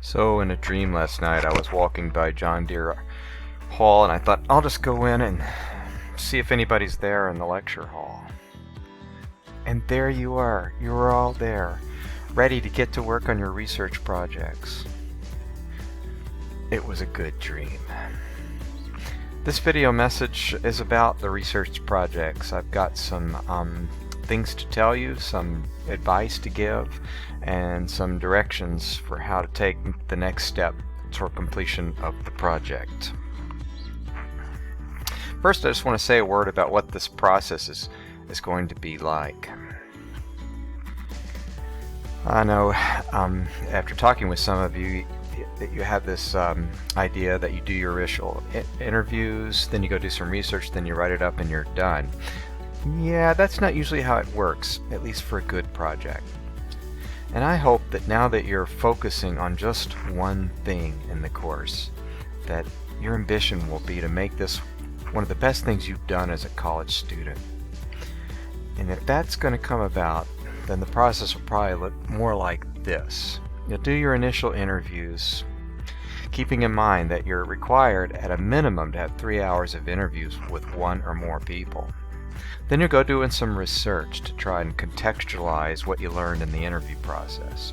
So in a dream last night, I was walking by John Deere Hall, and I thought, I'll just go in and see if anybody's there in the lecture hall. And there you are. You were all there, ready to get to work on your research projects. It was a good dream. This video message is about the research projects. I've got some things to tell you, some advice to give, and some directions for how to take the next step toward completion of the project. First, I just want to say a word about what this process is going to be like. I know after talking with some of you that you have this idea that you do your initial interviews, then you go do some research, then you write it up and you're done. Yeah, that's not usually how it works, at least for a good project. And I hope that now that you're focusing on just one thing in the course, that your ambition will be to make this one of the best things you've done as a college student. And if that's going to come about, then the process will probably look more like this. You'll do your initial interviews, keeping in mind that you're required at a minimum to have 3 hours of interviews with one or more people. Then you'll go doing some research to try and contextualize what you learned in the interview process.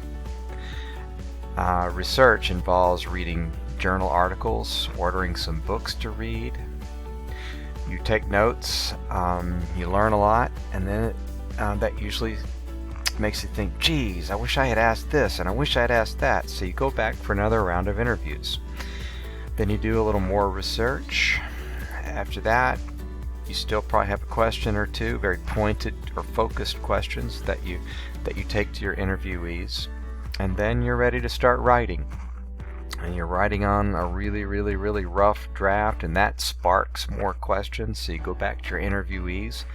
Research involves reading journal articles, ordering some books to read. You take notes, you learn a lot, and then that usually makes you think, geez, I wish I had asked this and I wish I had asked that. So you go back for another round of interviews. Then you do a little more research. After that, you still probably have a question or two, very pointed or focused questions that you take to your interviewees. And then you're ready to start writing. And you're writing on a really rough draft, and that sparks more questions. So you go back to your interviewees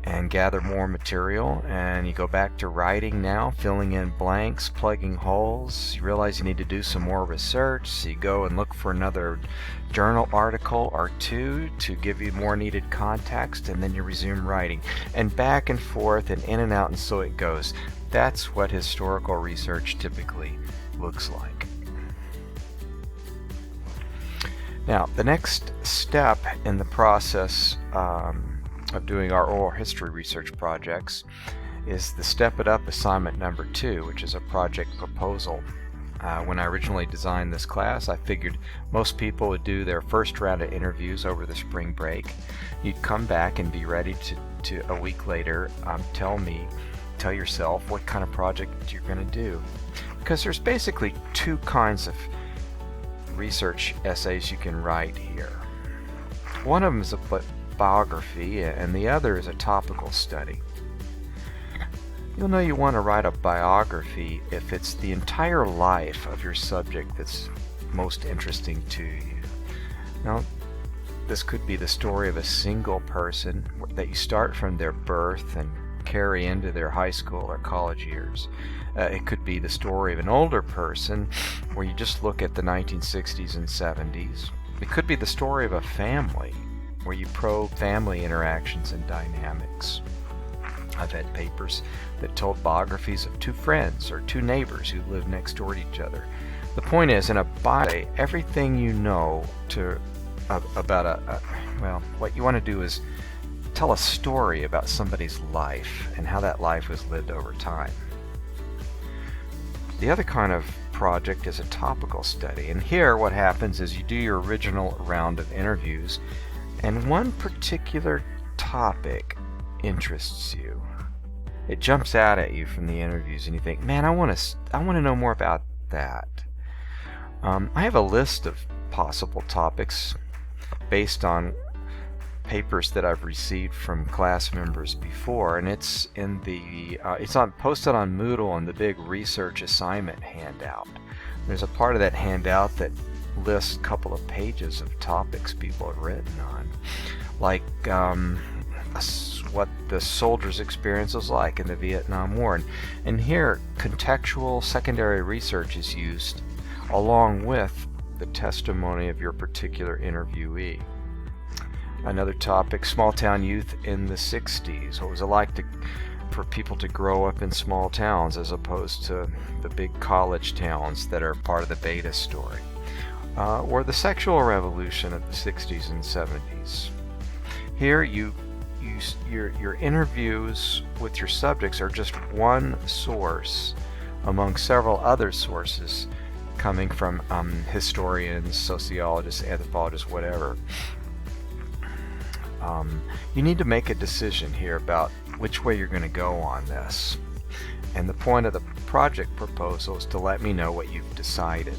and gather more material, and you go back to writing now, filling in blanks, plugging holes. You realize you need to do some more research, so you go and look for another journal article or two to give you more needed context, and then you resume writing, and back and forth and in and out, and so it goes. That's what historical research typically looks like. Now, the next step in the process of doing our oral history research projects is the Step It Up assignment number 2, which is a project proposal. When I originally designed this class, I figured most people would do their first round of interviews over the spring break. You'd come back and be ready to a week later tell yourself what kind of project you're going to do. Because there's basically two kinds of research essays you can write here. One of them is a biography, and the other is a topical study. You'll know you want to write a biography if it's the entire life of your subject that's most interesting to you. Now, this could be the story of a single person that you start from their birth and carry into their high school or college years. It could be the story of an older person where you just look at the 1960s and 70s. It could be the story of a family where you probe family interactions and dynamics. I've had papers that told biographies of two friends or two neighbors who lived next door to each other. The point is, in a bio, everything you know about what you want to do is tell a story about somebody's life and how that life was lived over time. The other kind of project is a topical study, and here what happens is you do your original round of interviews, and one particular topic interests you. It jumps out at you from the interviews, and you think, man, I want to know more about that. I have a list of possible topics based on papers that I've received from class members before, and it's posted on Moodle in the big research assignment handout. There's a part of that handout that lists a couple of pages of topics people have written on, like what the soldiers' experience was like in the Vietnam War, and here contextual secondary research is used along with the testimony of your particular interviewee. Another topic, small town youth in the 60s. What was it like to for people to grow up in small towns as opposed to the big college towns that are part of the beta story. Or the sexual revolution of the 60s and 70s. Here your interviews with your subjects are just one source among several other sources coming from historians, sociologists, anthropologists, whatever. You need to make a decision here about which way you're going to go on this. And the point of the project proposal is to let me know what you've decided.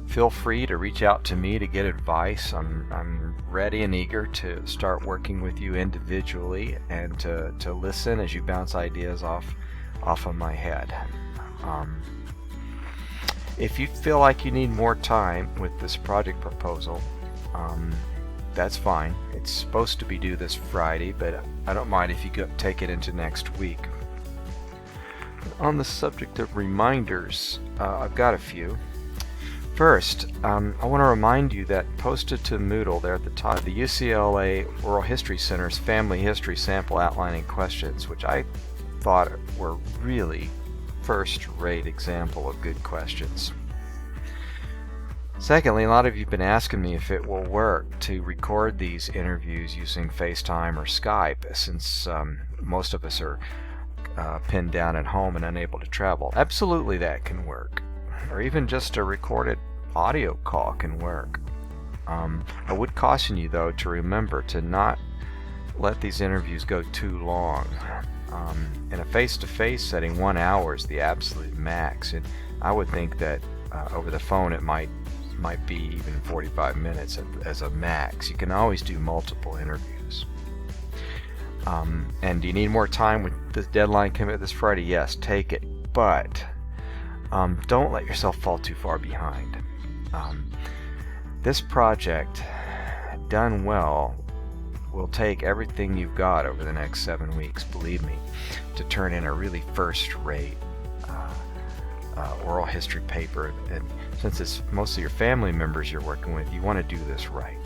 Feel free to reach out to me to get advice. I'm ready and eager to start working with you individually and to listen as you bounce ideas off of my head. If you feel like you need more time with this project proposal, that's fine. It's supposed to be due this Friday, but I don't mind if you take it into next week. On the subject of reminders, I've got a few. First, I want to remind you that posted to Moodle there at the top, the UCLA Oral History Center's Family History Sample Outlining Questions, which I thought were really first-rate example of good questions. Secondly, a lot of you have been asking me if it will work to record these interviews using FaceTime or Skype, since most of us are pinned down at home and unable to travel. Absolutely, that can work. Or even just a recorded audio call can work. I would caution you, though, to remember to not let these interviews go too long. In a face-to-face setting, 1 hour is the absolute max, and I would think that over the phone it might be even 45 minutes as a max. You can always do multiple interviews. And do you need more time with this deadline coming this Friday? Yes, take it, but don't let yourself fall too far behind. This project, done well, will take everything you've got over the next 7 weeks, believe me, to turn in a really first-rate oral history paper. And since it's mostly your family members you're working with, you want to do this right.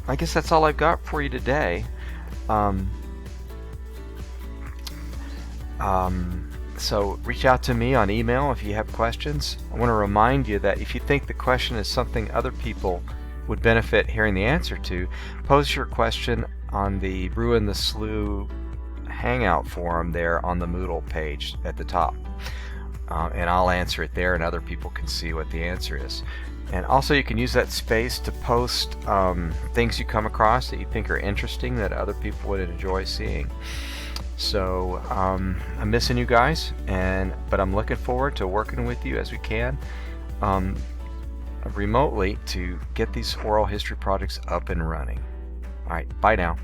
I guess that's all I've got for you today. So reach out to me on email if you have questions. I want to remind you that if you think the question is something other people would benefit hearing the answer to, post your question on the Ruin the Slough Hangout forum there on the Moodle page at the top. And I'll answer it there, and other people can see what the answer is. And also you can use that space to post things you come across that you think are interesting that other people would enjoy seeing. So I'm missing you guys, but I'm looking forward to working with you as we can remotely to get these oral history projects up and running. All right, bye now.